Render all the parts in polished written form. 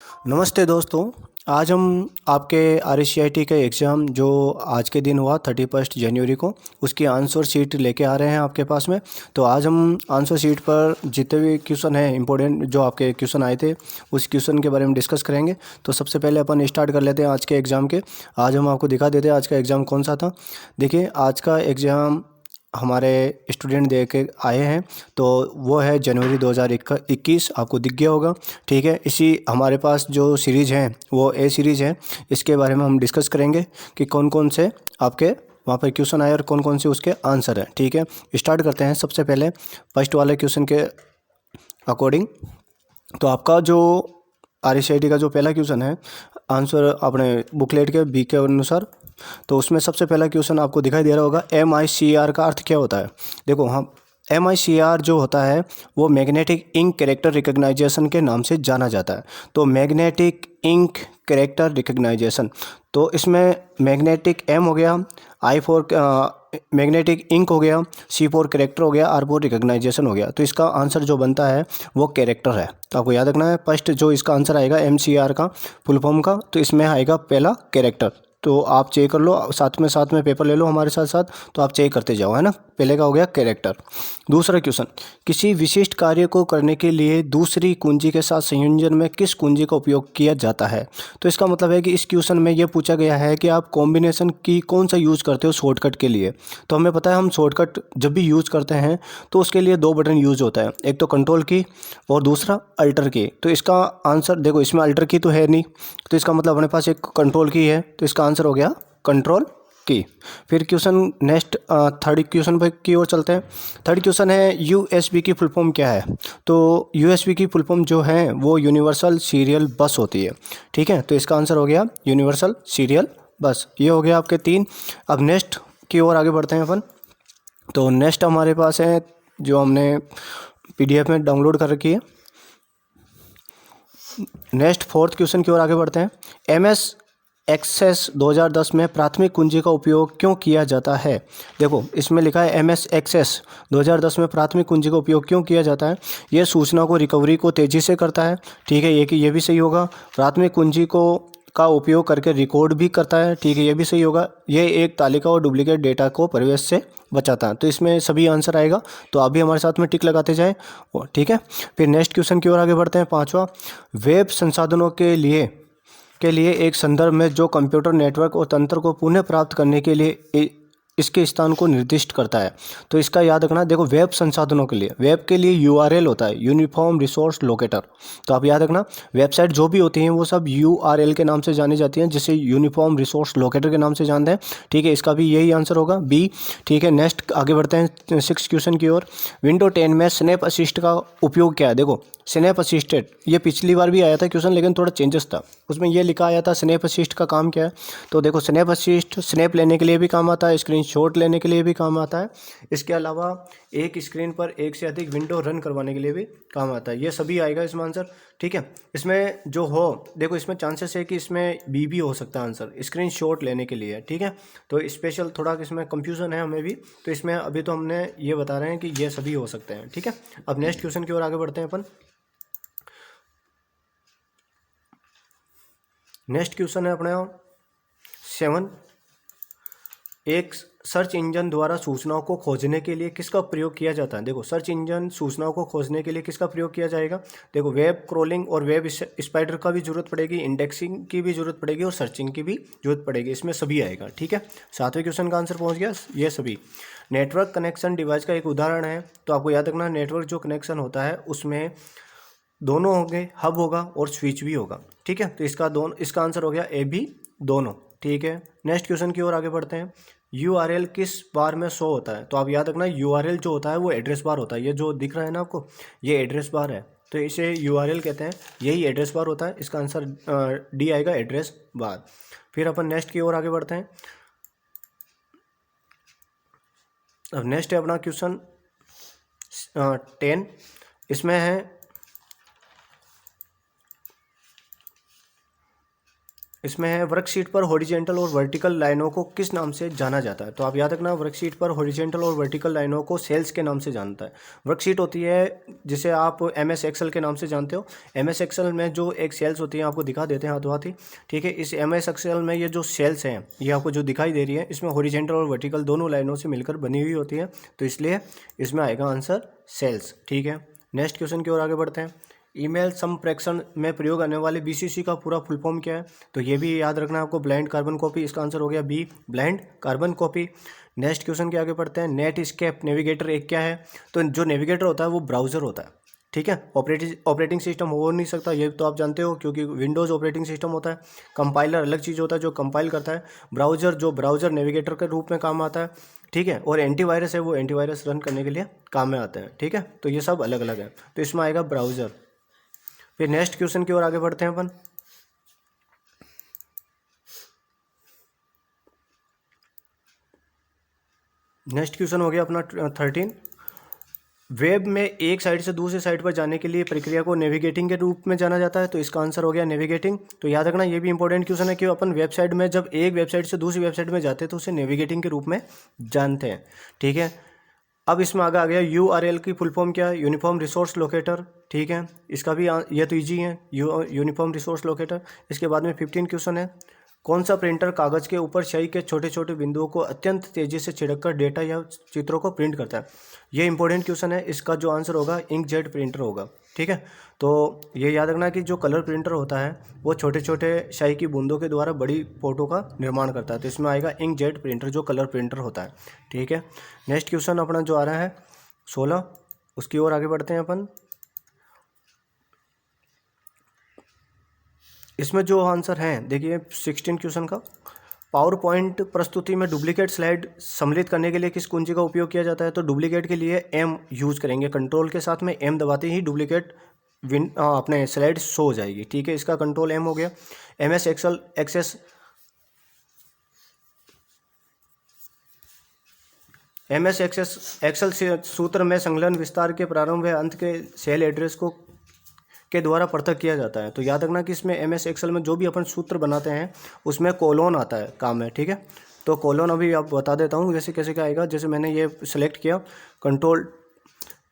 नमस्ते दोस्तों। आज हम आपके RSCIT का एग्ज़ाम जो आज के दिन हुआ 31 जनवरी को, उसकी आंसर शीट लेके आ रहे हैं आपके पास में। तो आज हम आंसर शीट पर जितने भी क्वेश्चन हैं इम्पोर्टेंट जो आपके क्वेश्चन आए थे उस क्वेश्चन के बारे में डिस्कस करेंगे। तो सबसे पहले अपन स्टार्ट कर लेते हैं आज के एग्ज़ाम के। आज हम आपको दिखा देते हैं आज का एग्ज़ाम कौन सा था। देखिए, आज का एग्ज़ाम हमारे स्टूडेंट दे के आए हैं, तो वो है जनवरी 2021। आपको दिख गया होगा, ठीक है। इसी हमारे पास जो सीरीज़ है वो ए सीरीज़ है। इसके बारे में हम डिस्कस करेंगे कि कौन कौन से आपके वहाँ पर क्वेश्चन आए और कौन कौन से उसके आंसर हैं, ठीक है। स्टार्ट करते हैं सबसे पहले फर्स्ट वाले क्वेश्चन के अकॉर्डिंग। तो आपका जो RSCIT का जो पहला क्वेश्चन है, आंसर अपने बुकलेट के बी के अनुसार, तो उसमें सबसे पहला क्वेश्चन आपको दिखाई दे रहा होगा, MICR का अर्थ क्या होता है। देखो, हम MICR जो होता है वो मैग्नेटिक इंक कैरेक्टर रिकग्नाइजेशन के नाम से जाना जाता है। तो मैग्नेटिक इंक कैरेक्टर रिकग्नाइजेशन, तो इसमें मैग्नेटिक M हो गया, I4 मैग्नेटिक इंक हो गया, C4 कैरेक्टर हो गया, R4 रिकग्नाइजेशन हो गया। तो इसका आंसर जो बनता है वो कैरेक्टर है। तो आपको याद रखना है, फर्स्ट जो इसका आंसर आएगा MCR का फुल फॉर्म का, तो इसमें आएगा पहला कैरेक्टर। तो आप चेक कर लो, साथ में पेपर ले लो हमारे साथ साथ, तो आप चेक करते जाओ, है ना। पहले का हो गया कैरेक्टर। दूसरा क्वेश्चन, किसी विशिष्ट कार्य को करने के लिए दूसरी कुंजी के साथ संयोजन में किस कुंजी का उपयोग किया जाता है। तो इसका मतलब है कि इस क्वेश्चन में ये पूछा गया है कि आप कॉम्बिनेशन की कौन सा यूज़ करते हो शॉर्टकट के लिए। तो हमें पता है हम शॉर्टकट जब भी यूज़ करते हैं तो उसके लिए दो बटन यूज़ होता है, एक तो कंट्रोल की और दूसरा अल्टर की। तो इसका आंसर देखो, इसमें अल्टर की तो है नहीं, तो इसका मतलब अपने पास एक कंट्रोल की है, तो इसका आंसर हो गया कंट्रोल की। फिर क्वेश्चन नेक्स्ट थर्ड क्वेश्चन पर की ओर चलते हैं। थर्ड क्वेश्चन है, USB की फुल फॉर्म क्या है। तो USB की फुल फॉर्म जो है वो यूनिवर्सल सीरियल बस होती है, ठीक है। तो इसका आंसर हो गया यूनिवर्सल सीरियल बस। ये हो गया आपके 3। अब नेक्स्ट की ओर आगे बढ़ते हैं अपन। तो नेक्स्ट हमारे पास है जो हमने PDF में डाउनलोड कर रखी है। नेक्स्ट फोर्थ क्वेश्चन की ओर आगे बढ़ते हैं। MS एक्सेस 2010 में प्राथमिक कुंजी का उपयोग क्यों किया जाता है। देखो, इसमें लिखा है MS एक्सेस 2010 में प्राथमिक कुंजी का उपयोग क्यों किया जाता है। ये सूचना को रिकवरी को तेज़ी से करता है, ठीक है, ये भी सही होगा। प्राथमिक कुंजी को का उपयोग करके रिकॉर्ड भी करता है, ठीक है, ये भी सही होगा। ये एक तालिका और डुप्लीकेट डेटा को प्रवेश से बचाता है। तो इसमें सभी आंसर आएगा, तो आप भी हमारे साथ में टिक लगाते जाएं, ठीक है। फिर नेक्स्ट क्वेश्चन की ओर आगे बढ़ते हैं, पांचवा। वेब संसाधनों के लिए एक संदर्भ में जो कंप्यूटर नेटवर्क और तंत्र को पुनः प्राप्त करने के लिए इसके स्थान को निर्दिष्ट करता है। तो इसका याद रखना, देखो, वेब संसाधनों के लिए, वेब के लिए URL होता है, यूनिफॉर्म रिसोर्स लोकेटर। तो आप याद रखना, वेबसाइट जो भी होती हैं वो सब URL के नाम से जानी जाती हैं, जिसे यूनिफॉर्म रिसोर्स लोकेटर के नाम से जानते हैं, ठीक है। इसका भी यही आंसर होगा बी, ठीक है। नेक्स्ट आगे बढ़ते हैं 6 क्वेश्चन की ओर। विंडो 10 में स्नैप असिस्ट का उपयोग क्या है। देखो, स्नैप असिस्टेड, ये पिछली बार भी आया था क्वेश्चन, लेकिन थोड़ा चेंजेस था। उसमें ये लिखा आया था स्नैप असिस्ट का काम क्या है। तो देखो, स्नैप असिस्ट स्नैप लेने के लिए भी काम आता है, स्क्रीनशॉट लेने के लिए भी काम आता है। इसके अलावा एक स्क्रीन पर एक से अधिक विंडो रन करवाने के लिए भी काम आता है। ये सभी आएगा इसमें आंसर, ठीक है। इसमें जो हो, देखो, इसमें चांसेस है कि इसमें बी भी हो सकता है आंसर, स्क्रीनशॉट लेने के लिए, ठीक है। तो स्पेशल थोड़ा इसमें कंफ्यूजन है हमें भी, तो इसमें अभी तो हमने ये बता रहे हैं कि ये सभी हो सकते हैं, ठीक है। अब नेक्स्ट क्वेश्चन की ओर आगे बढ़ते हैं अपन। नेक्स्ट क्वेश्चन है अपने 7। एक सर्च इंजन द्वारा सूचनाओं को खोजने के लिए किसका प्रयोग किया जाता है। देखो, सर्च इंजन सूचनाओं को खोजने के लिए किसका प्रयोग किया जाएगा। देखो, वेब क्रोलिंग और वेब स्पाइडर का भी जरूरत पड़ेगी, इंडेक्सिंग की भी जरूरत पड़ेगी और सर्चिंग की भी जरूरत पड़ेगी। इसमें सभी आएगा, ठीक है। 7वें क्वेश्चन का आंसर पहुंच गया ये सभी। नेटवर्क कनेक्शन डिवाइस का एक उदाहरण है, तो आपको याद रखना, नेटवर्क जो कनेक्शन होता है उसमें दोनों होंगे, हब होगा और स्विच भी होगा, ठीक है। तो इसका आंसर हो गया ए बी दोनों, ठीक है। नेक्स्ट क्वेश्चन की ओर आगे बढ़ते हैं। URL किस बार में शो होता है। तो आप याद रखना, URL जो होता है वो एड्रेस बार होता है। ये जो दिख रहा है ना आपको, ये एड्रेस बार है, तो इसे URL कहते हैं, यही एड्रेस बार होता है। इसका आंसर डी आएगा, एड्रेस बार। फिर अपन नेक्स्ट की ओर आगे बढ़ते हैं। अब नेक्स्ट है अपना क्वेश्चन 10। इसमें है इसमें है वर्कशीट पर हॉरिजेंटल और वर्टिकल लाइनों को किस नाम से जाना जाता है। तो आप याद रखना, वर्कशीट पर हॉरिजेंटल और वर्टिकल लाइनों को सेल्स के नाम से जानता है। वर्कशीट होती है जिसे आप MS एक्सेल के नाम से जानते हो। MS एक्सेल में जो एक सेल्स होती है आपको दिखा देते हैं हाथों हाथी, ठीक है। इस MS एक्सेल में ये जो सेल्स हैं ये आपको जो दिखाई दे रही है इसमें हॉरिजेंटल और वर्टिकल दोनों लाइनों से मिलकर बनी हुई होती है, तो इसलिए इसमें आएगा आंसर सेल्स, ठीक है। नेक्स्ट क्वेश्चन की ओर आगे बढ़ते हैं। ईमेल संप्रेषण में प्रयोग आने वाले BCC का पूरा फुल फॉर्म क्या है। तो ये भी याद रखना आपको, ब्लाइंड कार्बन कॉपी। इसका आंसर हो गया B, blind carbon copy. Next question के आगे बढ़ते हैं। नेट स्केप नेविगेटर एक क्या है। तो जो नेविगेटर होता है वो ब्राउज़र होता है, ठीक है। ऑपरेटिंग सिस्टम हो नहीं सकता, ये तो आप जानते हो, क्योंकि विंडोज़ ऑपरेटिंग सिस्टम होता है। कंपाइलर अलग चीज़ होता है जो कंपाइल करता है। ब्राउज़र जो ब्राउज़र नेविगेटर के रूप में काम आता है, ठीक है। और एंटीवायरस है वो एंटीवायरस रन करने के लिए काम में आते हैं, ठीक है। तो ये सब अलग अलग है, तो इसमें आएगा ब्राउज़र। फिर नेक्स्ट क्वेश्चन की ओर आगे बढ़ते हैं अपन। नेक्स्ट क्वेश्चन हो गया अपना 13। वेब में एक साइट से दूसरी साइट पर जाने के लिए प्रक्रिया को नेविगेटिंग के रूप में जाना जाता है, तो इसका आंसर हो गया नेविगेटिंग। तो याद रखना ये भी इंपॉर्टेंट क्वेश्चन है कि अपन वेबसाइट में जब एक वेबसाइट से दूसरी वेबसाइट में जाते हैं तो उसे नेविगेटिंग के रूप में जानते हैं, ठीक है। अब इसमें आगे आ गया URL की फुल फॉर्म क्या है, यूनिफॉर्म रिसोर्स लोकेटर, ठीक है। इसका भी ये तो ईजी है, यूनिफॉर्म रिसोर्स लोकेटर। इसके बाद में 15 क्वेश्चन है। कौन सा प्रिंटर कागज़ के ऊपर स्याही के छोटे छोटे बिंदुओं को अत्यंत तेज़ी से छिड़ककर डेटा या चित्रों को प्रिंट करता है। ये इंपॉर्टेंट क्वेश्चन है, इसका जो आंसर होगा इंकजेट प्रिंटर होगा, ठीक है। तो ये याद रखना कि जो कलर प्रिंटर होता है वो छोटे छोटे स्याही की बूंदों के द्वारा बड़ी फोटो का निर्माण करता है, तो इसमें आएगा इंकजेट प्रिंटर जो कलर प्रिंटर होता है, ठीक है। नेक्स्ट क्वेश्चन अपना जो आ रहा है 16, उसकी ओर आगे बढ़ते हैं अपन। इसमें जो आंसर है देखिए 16 क्वेश्चन का, पावर पॉइंट प्रस्तुति में डुप्लीकेट स्लाइड सम्मिलित करने के लिए किस कुंजी का उपयोग किया जाता है। तो डुप्लीकेट के लिए M यूज़ करेंगे, कंट्रोल के साथ में M दबाते ही डुप्लीकेट अपने स्लाइड शो हो जाएगी, ठीक है। इसका कंट्रोल M हो गया। MS एक्सेल एक्सेल सूत्र में संलग्न विस्तार के प्रारंभ व अंत के सेल एड्रेस को के द्वारा पृथक किया जाता है। तो याद रखना कि इसमें MS एक्सेल में जो भी अपन सूत्र बनाते हैं उसमें कोलोन आता है काम में, ठीक है। तो कोलोन अभी आप बता देता हूँ जैसे कैसे क्या आएगा। जैसे मैंने ये सेलेक्ट किया, कंट्रोल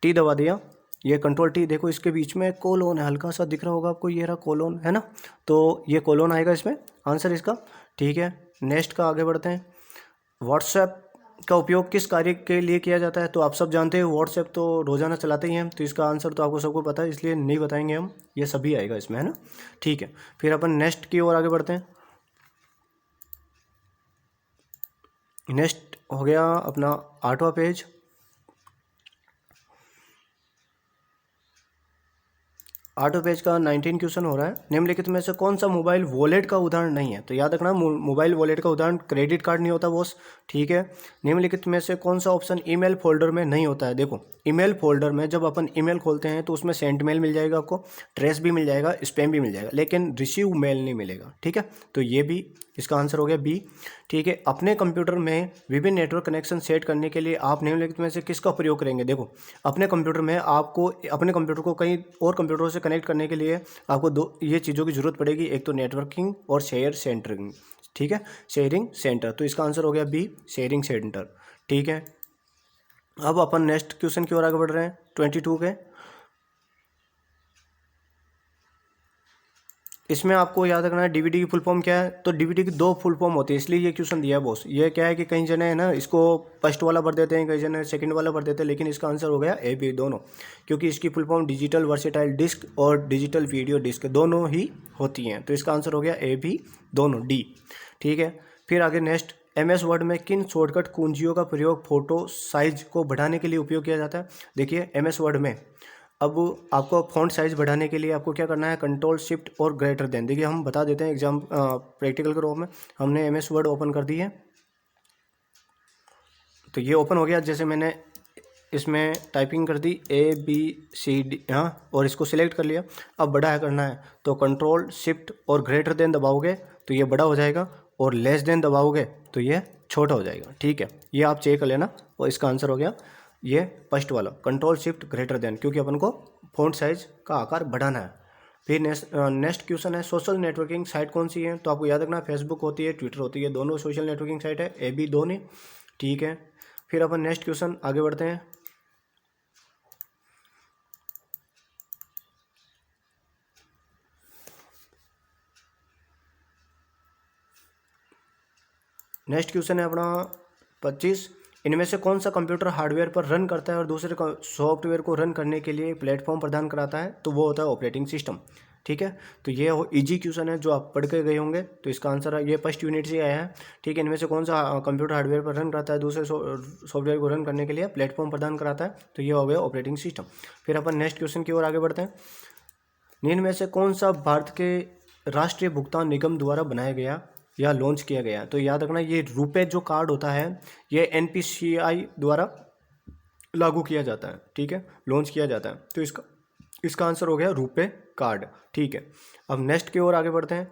T दबा दिया, ये कंट्रोल T, देखो इसके बीच में कोलोन है, हल्का सा दिख रहा होगा आपको, ये रहा कोलोन, है ना। तो ये कोलोन आएगा इसमें आंसर इसका, ठीक है। नेक्स्ट का आगे बढ़ते हैं। व्हाट्सएप का उपयोग किस कार्य के लिए किया जाता है। तो आप सब जानते हैं व्हाट्सएप तो रोज़ाना चलाते ही हैं, तो इसका आंसर तो आपको सबको पता है, इसलिए नहीं बताएंगे हम, ये सभी आएगा इसमें, है ना, ठीक है। फिर अपन नेक्स्ट की ओर आगे बढ़ते हैं। नेक्स्ट हो गया अपना 8वां पेज। 8वें पेज का 19 क्वेश्चन हो रहा है। निम्नलिखित में से कौन सा मोबाइल वॉलेट का उदाहरण नहीं है। तो याद रखना मोबाइल वॉलेट का उदाहरण क्रेडिट कार्ड नहीं होता बॉस, ठीक है। निम्नलिखित में से कौन सा ऑप्शन ईमेल फोल्डर में नहीं होता है। देखो ईमेल फोल्डर में जब अपन ईमेल खोलते हैं तो उसमें सेंट मेल मिल जाएगा आपको, ट्रेस भी मिल जाएगा, स्पैम भी मिल जाएगा, लेकिन रिसीव मेल नहीं मिलेगा, ठीक है। तो ये भी इसका आंसर हो गया बी, ठीक है। अपने कंप्यूटर में विभिन्न नेटवर्क कनेक्शन सेट करने के लिए आप निम्नलिखित में से किसका प्रयोग करेंगे। देखो अपने कंप्यूटर में आपको अपने कंप्यूटर को कई और कंप्यूटरों से कनेक्ट करने के लिए आपको दो ये चीज़ों की जरूरत पड़ेगी, एक तो नेटवर्किंग और शेयर सेंटरिंग, ठीक है, शेयरिंग सेंटर। तो इसका आंसर हो गया बी, शेयरिंग सेंटर, ठीक है। अब अपन नेक्स्ट क्वेश्चन की ओर आगे बढ़ रहे हैं 22 के। इसमें आपको याद रखना है डीवीडी की फुल फॉर्म क्या है। तो डीवीडी की दो फुल फॉर्म होती है, इसलिए ये क्वेश्चन दिया है बॉस। ये क्या है कि कई जने है ना इसको फर्स्ट वाला भर देते हैं, कई जने सेकंड वाला भर देते हैं, लेकिन इसका आंसर हो गया ए बी दोनों, क्योंकि इसकी full form digital versatile disc और डिजिटल वीडियो डिस्क दोनों ही होती हैं। तो इसका आंसर हो गया ए बी दोनों, डी, ठीक है। फिर आगे नेक्स्ट, MS वर्ड में किन शॉर्टकट कुंजियों का प्रयोग फोटो साइज को बढ़ाने के लिए उपयोग किया जाता है। देखिए MS वर्ड में अब आपको फ़ॉन्ट साइज़ बढ़ाने के लिए आपको क्या करना है, कंट्रोल शिफ्ट और ग्रेटर देन। देखिए हम बता देते हैं एग्जाम प्रैक्टिकल के रूप में। हमने MS वर्ड ओपन कर दी है, तो ये ओपन हो गया। जैसे मैंने इसमें टाइपिंग कर दी ABCD, हाँ, और इसको सिलेक्ट कर लिया। अब बड़ा है करना है तो कंट्रोल शिफ्ट और ग्रेटर देन दबाओगे तो ये बड़ा हो जाएगा, और लेस देन दबाओगे तो ये छोटा हो जाएगा, ठीक है। ये आप चेक कर लेना। और इसका आंसर हो गया ये फर्स्ट वाला, कंट्रोल शिफ्ट ग्रेटर देन, क्योंकि अपन को फ़ॉन्ट साइज का आकार बढ़ाना है। फिर नेक्स्ट क्वेश्चन है सोशल नेटवर्किंग साइट कौन सी है, तो आपको याद रखना फेसबुक होती है, ट्विटर होती है, दोनों सोशल नेटवर्किंग साइट है, ए बी दोनों, ठीक है। फिर अपन नेक्स्ट क्वेश्चन आगे बढ़ते हैं। नेक्स्ट क्वेश्चन है अपना 25, इनमें से कौन सा कंप्यूटर हार्डवेयर पर रन करता है और दूसरे सॉफ्टवेयर को रन करने के लिए प्लेटफॉर्म प्रदान कराता है, तो वो होता है ऑपरेटिंग सिस्टम, ठीक है। तो ये इजी क्वेश्चन है जो आप पढ़ के गए होंगे, तो इसका आंसर है ये फर्स्ट यूनिट से आया है, ठीक है। इनमें से कौन सा कंप्यूटर हार्डवेयर पर रन करता है दूसरे सॉफ्टवेयर को रन करने के लिए प्लेटफॉर्म प्रदान कराता है, तो ये हो गया ऑपरेटिंग सिस्टम। फिर अपन नेक्स्ट क्वेश्चन की ओर आगे बढ़ते हैं। निम्न में से कौन सा भारत के राष्ट्रीय भुगतान निगम द्वारा बनाया गया या लॉन्च किया गया, तो याद रखना ये रुपए जो कार्ड होता है ये एनपीसीआई द्वारा लागू किया जाता है, ठीक है, लॉन्च किया जाता है, तो इसका आंसर हो गया रुपए कार्ड, ठीक है। अब नेक्स्ट की ओर आगे बढ़ते हैं।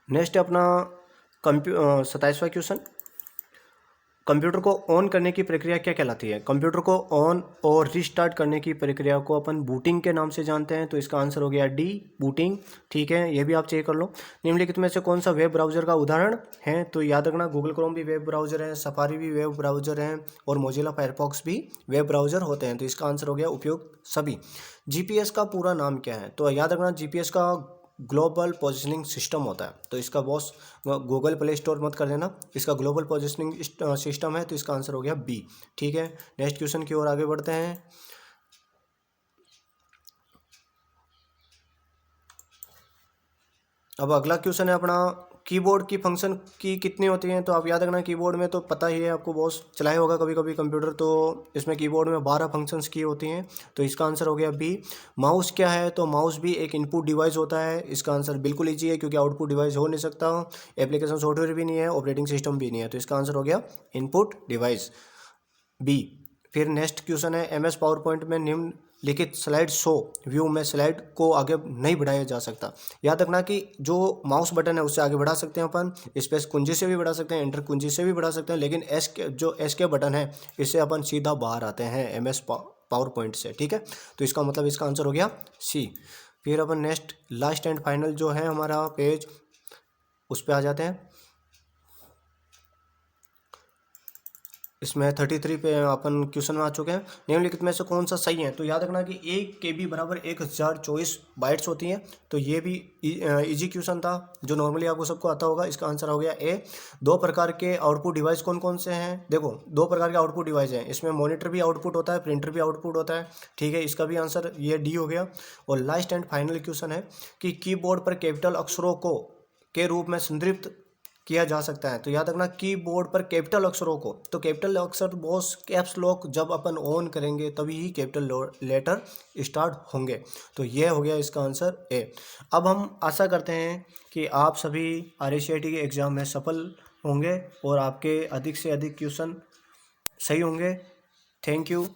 नेक्स्ट है अपना 27वां क्वेश्चन, कंप्यूटर को ऑन करने की प्रक्रिया क्या कहलाती है, कंप्यूटर को ऑन और रिस्टार्ट करने की प्रक्रिया को अपन बूटिंग के नाम से जानते हैं, तो इसका आंसर हो गया डी बूटिंग, ठीक है, ये भी आप चेक कर लो। निम्नलिखित में से कौन सा वेब ब्राउजर का उदाहरण है, तो याद रखना गूगल क्रोम भी वेब ब्राउजर है, सफारी भी वेब ब्राउजर है और मोजिला फायरफॉक्स भी वेब ब्राउजर होते हैं, तो इसका आंसर हो गया उपयुक्त सभी। जीपीएस का पूरा नाम क्या है, तो याद रखना जीपीएस का ग्लोबल पोजिशनिंग सिस्टम होता है, तो इसका बॉस गूगल प्ले स्टोर मत कर देना, इसका ग्लोबल पोजिशनिंग सिस्टम है, तो इसका आंसर हो गया बी, ठीक है। नेक्स्ट क्वेश्चन की ओर आगे बढ़ते हैं। अब अगला क्वेश्चन है अपना कीबोर्ड की फंक्शन की कितनी होती हैं, तो आप याद रखना कीबोर्ड में तो पता ही है आपको, बॉस चलाया होगा कभी कभी कंप्यूटर, तो इसमें कीबोर्ड में 12 फंक्शंस की होती हैं, तो इसका आंसर हो गया बी। माउस क्या है, तो माउस भी एक इनपुट डिवाइस होता है, इसका आंसर बिल्कुल ईजी है क्योंकि आउटपुट डिवाइस हो नहीं सकता, एप्लीकेशन सॉफ्टवेयर भी नहीं है, ऑपरेटिंग सिस्टम भी नहीं है, तो इसका आंसर हो गया इनपुट डिवाइस बी। फिर नेक्स्ट क्वेश्चन है एमएस पावर पॉइंट में निम्नलिखित स्लाइड शो व्यू में स्लाइड को आगे नहीं बढ़ाया जा सकता, याद रखना कि जो माउस बटन है उससे आगे बढ़ा सकते हैं अपन, स्पेस कुंजी से भी बढ़ा सकते हैं, एंटर कुंजी से भी बढ़ा सकते हैं, लेकिन एस के बटन है इससे अपन सीधा बाहर आते हैं एमएस पावर पॉइंट से, ठीक है, तो इसका मतलब इसका आंसर हो गया सी। फिर अपन नेक्स्ट लास्ट एंड फाइनल जो है हमारा पेज उस पर आ जाते हैं। इसमें 33 पे अपन क्वेश्चन में आ चुके हैं। निम्नलिखित में से कौन सा सही है, तो याद रखना कि 1 KB बराबर 1024 बाइट्स होती हैं, तो ये भी इजी क्वेश्चन था जो नॉर्मली आपको सबको आता होगा, इसका आंसर हो गया ए। 2 प्रकार के आउटपुट डिवाइस कौन कौन से हैं, देखो 2 प्रकार के आउटपुट डिवाइस हैं, इसमें मॉनिटर भी आउटपुट होता है, प्रिंटर भी आउटपुट होता है, ठीक है, इसका भी आंसर ये डी हो गया। और लास्ट एंड फाइनल क्वेश्चन है कि कीबोर्ड पर कैपिटल अक्षरों को के रूप में संदर्भित किया जा सकता है, तो याद रखना कीबोर्ड पर कैपिटल अक्षरों को, तो कैपिटल अक्षर बॉस कैप्स लॉक जब अपन ऑन करेंगे तभी ही कैपिटल लेटर स्टार्ट होंगे, तो यह हो गया इसका आंसर ए। अब हम आशा करते हैं कि आप सभी RSCIT के एग्ज़ाम में सफल होंगे और आपके अधिक से अधिक क्वेश्चन सही होंगे। Thank you.